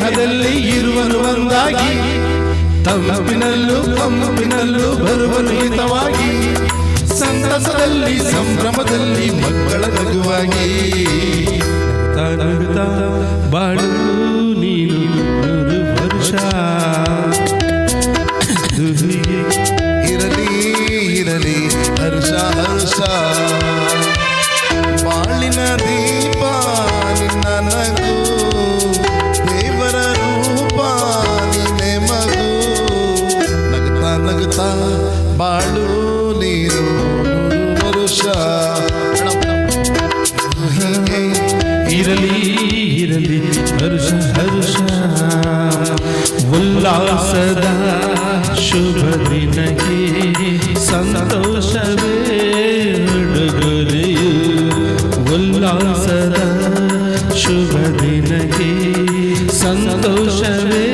ಸ್ನೇಹದಲ್ಲಿ ಇರುವನು ಒಂದಾಗಿ, ತಂಪಿನಲ್ಲೂ ಕಂಪಿನಲ್ಲೂ ಬರುವನು ಹಿತವಾಗಿ, ಸಂತಸದಲ್ಲಿ ಸಂಭ್ರಮದಲ್ಲಿ ಮಕ್ಕಳ ನಗುವಾಗಿ. ನಗುತ್ತಾ ಬಾಳು ನೀನು 100 ವರ್ಷ, ಇರಲಿ ಇರಲಿ ಹರ್ಷ ಹರ್ಷ, ಬಾಳಿನ ದೀಪ ನಿನ್ನ ನಗು, ದೇವರ ರೂಪ ನಿನ್ನೆ ಮಗು. ನಗುತ್ತಾ ನಗುತ್ತಾ ಬಾಳು ನೀನು 100 ವರ್ಷ. ಇರಲಿ ಇರಲಿ ಹರ್ಷ ಹರ್ಷ, ಉಲ್ಲಾಸದ ಶುಭ ದಿನಕ್ಕೆ ಸಂತೋಷವೇ ಉಡುಗೊರೆಯು. ಉಲ್ಲಾಸದ ಶುಭ ದಿನಕ್ಕೆ ಸಂತೋಷವೇ